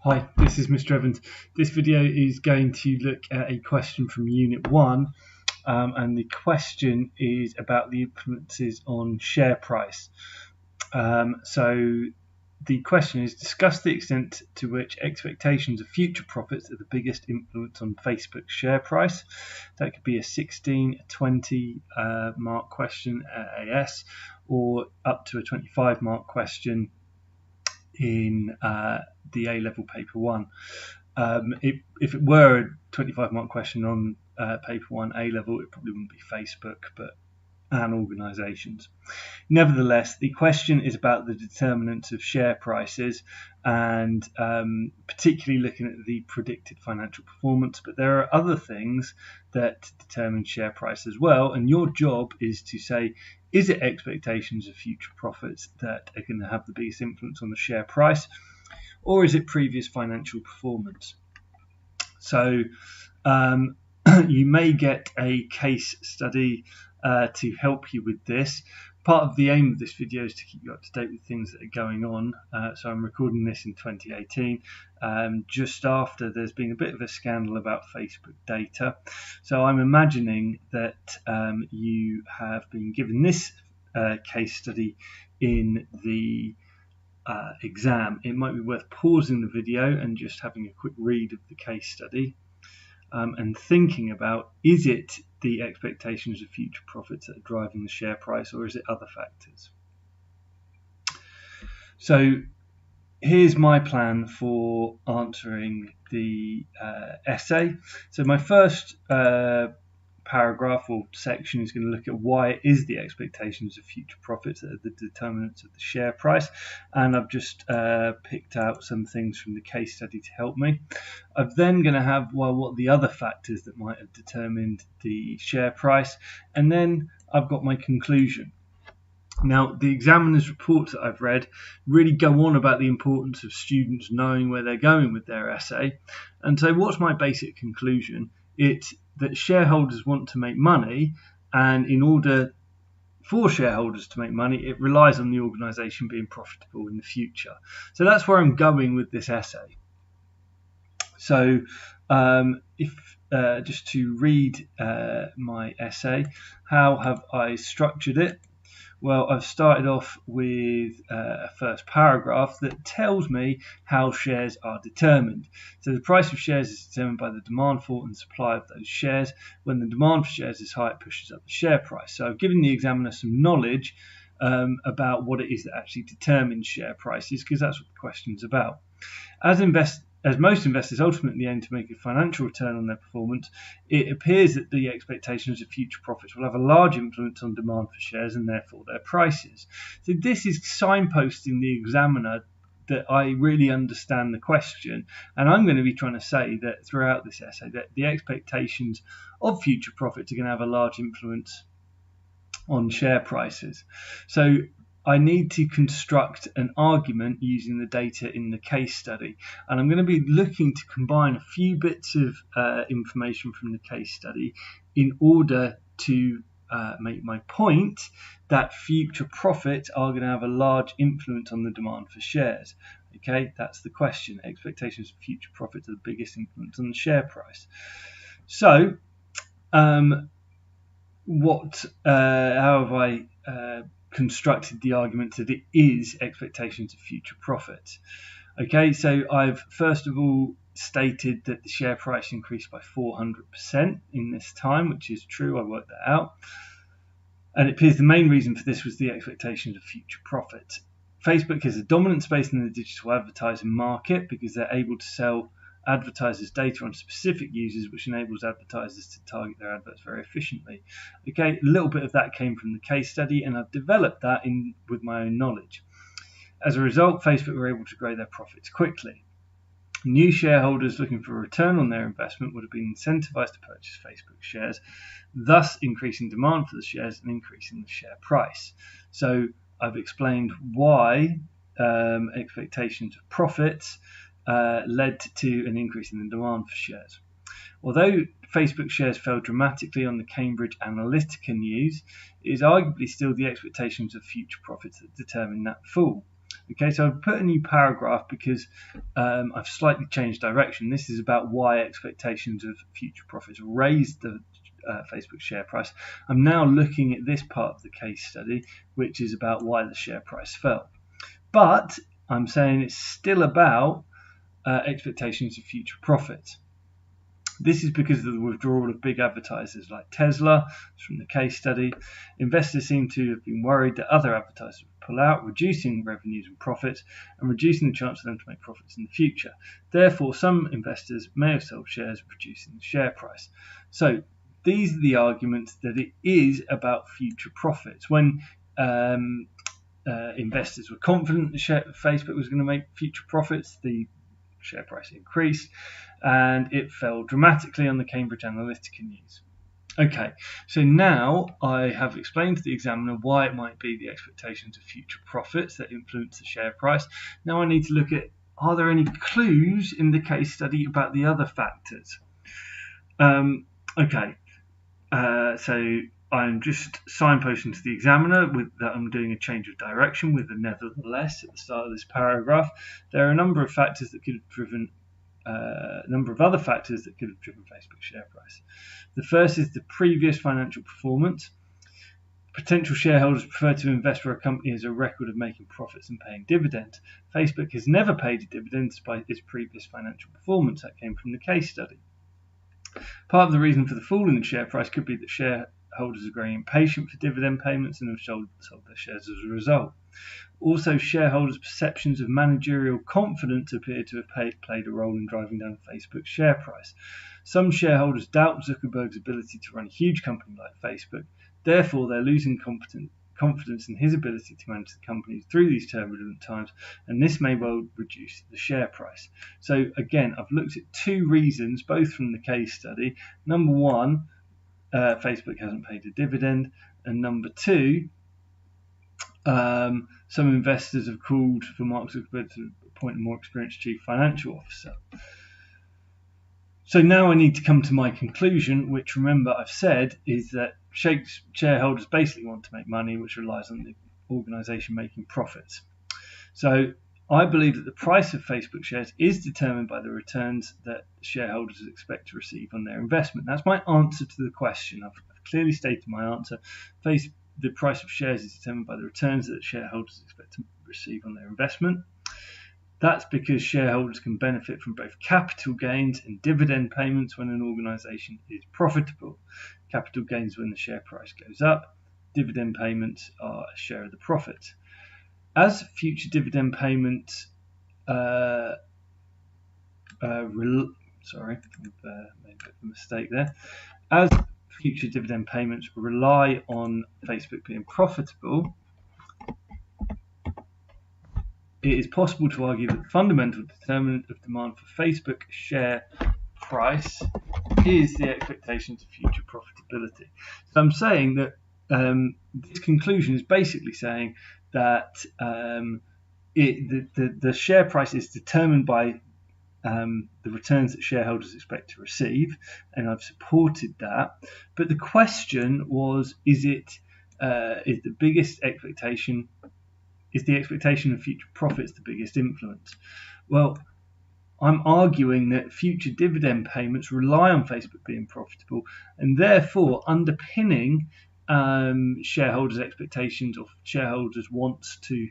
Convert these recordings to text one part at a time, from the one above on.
Hi, this is Mr. Evans. This video is going to look at a question from Unit 1, and the question is about the influences on share price. So the question is, discuss the extent to which expectations of future profits are the biggest influence on Facebook's share price. That could be a 16, a 20 mark question at AS, or up to a 25 mark question in the A-level paper 1. If it were a 25 mark question on paper 1 A-level, it probably wouldn't be Facebook, but organisations. Nevertheless, the question is about the determinants of share prices and particularly looking at the predicted financial performance, but there are other things that determine share price as well, and your job is to say, is it expectations of future profits that are going to have the biggest influence on the share price, or is it previous financial performance? So you may get a case study to help you with this. Part of the aim of this video is to keep you up to date with things that are going on. So I'm recording this in 2018, just after there's been a bit of a scandal about Facebook data. So I'm imagining that you have been given this case study in the exam. It might be worth pausing the video and just having a quick read of the case study and thinking about, is it the expectations of future profits that are driving the share price, or is it other factors? So here's my plan for answering the essay. So my first paragraph or section is going to look at why it is the expectations of future profits that are the determinants of the share price, and I've just picked out some things from the case study to help me. I'm then going to have, well, what are the other factors that might have determined the share price, and then I've got my conclusion. Now, the examiner's reports that I've read really go on about the importance of students knowing where they're going with their essay, and so what's my basic conclusion? It's that shareholders want to make money, and in order for shareholders to make money, it relies on the organisation being profitable in the future. So that's where I'm going with this essay. So just to read my essay, how have I structured it? Well, I've started off with a first paragraph that tells me how shares are determined. So the price of shares is determined by the demand for and supply of those shares. When the demand for shares is high, it pushes up the share price. So I've given the examiner some knowledge about what it is that actually determines share prices, because that's what the question's about. As most investors ultimately aim to make a financial return on their performance, it appears that the expectations of future profits will have a large influence on demand for shares and therefore their prices. So this is signposting the examiner that I really understand the question, and I'm going to be trying to say that throughout this essay that the expectations of future profits are going to have a large influence on share prices. So I need to construct an argument using the data in the case study, and I'm going to be looking to combine a few bits of information from the case study in order to make my point that future profits are going to have a large influence on the demand for shares. Okay, that's the question. Expectations of future profits are the biggest influence on the share price. So how have I constructed the argument that it is expectations of future profits? Okay, so I've first of all stated that the share price increased by 400% in this time, which is true. I worked that out, and it appears the main reason for this was the expectations of future profits. Facebook has a dominant space in the digital advertising market because they're able to sell advertisers' data on specific users, which enables advertisers to target their adverts very efficiently. Okay, a little bit of that came from the case study, and I've developed that with my own knowledge. As a result, Facebook were able to grow their profits quickly. New shareholders looking for a return on their investment would have been incentivized to purchase Facebook shares, thus increasing demand for the shares and increasing the share price. So I've explained why expectations of profits led to an increase in the demand for shares. Although Facebook shares fell dramatically on the Cambridge Analytica news, it is arguably still the expectations of future profits that determine that fall. Okay, so I've put a new paragraph because I've slightly changed direction. This is about why expectations of future profits raised the Facebook share price. I'm now looking at this part of the case study, which is about why the share price fell. But I'm saying it's still about expectations of future profits. This is because of the withdrawal of big advertisers like Tesla. From the case study, investors seem to have been worried that other advertisers would pull out, reducing revenues and profits and reducing the chance for them to make profits in the future. Therefore, some investors may have sold shares, reducing the share price. So these are the arguments that it is about future profits. When investors were confident that Facebook was going to make future profits, the share price increased and it fell dramatically on the Cambridge Analytica news. Okay, so now I have explained to the examiner why it might be the expectations of future profits that influence the share price. Now I need to look at, are there any clues in the case study about the other factors? Okay, so I'm just signposting to the examiner that I'm doing a change of direction with a nevertheless at the start of this paragraph. There are a number of factors that could have driven other factors that could have driven Facebook's share price. The first is the previous financial performance. Potential shareholders prefer to invest where a company has a record of making profits and paying dividends. Facebook has never paid a dividend despite its previous financial performance. That came from the case study. Part of the reason for the fall in the share price could be that shareholders are growing impatient for dividend payments and have sold their shares as a result. Also, shareholders' perceptions of managerial confidence appear to have played a role in driving down Facebook's share price. Some shareholders doubt Zuckerberg's ability to run a huge company like Facebook. Therefore, they're losing confidence in his ability to manage the company through these turbulent times, and this may well reduce the share price. So again, I've looked at two reasons, both from the case study. Number one, Facebook hasn't paid a dividend, and number two, some investors have called for Mark Zuckerberg to appoint a more experienced chief financial officer. So now I need to come to my conclusion, which, remember, I've said is that shareholders basically want to make money, which relies on the organisation making profits. So I believe that the price of Facebook shares is determined by the returns that shareholders expect to receive on their investment. That's my answer to the question. I've clearly stated my answer. The price of shares is determined by the returns that shareholders expect to receive on their investment. That's because shareholders can benefit from both capital gains and dividend payments when an organisation is profitable. Capital gains when the share price goes up. Dividend payments are a share of the profit. As future dividend payments made a mistake there. As future dividend payments rely on Facebook being profitable, it is possible to argue that the fundamental determinant of demand for Facebook share price is the expectations of future profitability. So I'm saying that this conclusion is basically saying that the share price is determined by the returns that shareholders expect to receive, and I've supported that. But the question was, is the expectation of future profits the biggest influence? Well, I'm arguing that future dividend payments rely on Facebook being profitable, and therefore underpinning shareholders' expectations or shareholders' wants to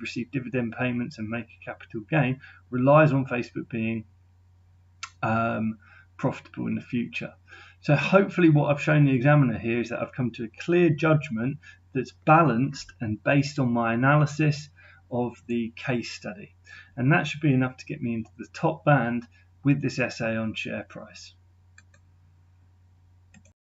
receive dividend payments and make a capital gain relies on Facebook being profitable in the future. So hopefully what I've shown the examiner here is that I've come to a clear judgment that's balanced and based on my analysis of the case study. And that should be enough to get me into the top band with this essay on share price.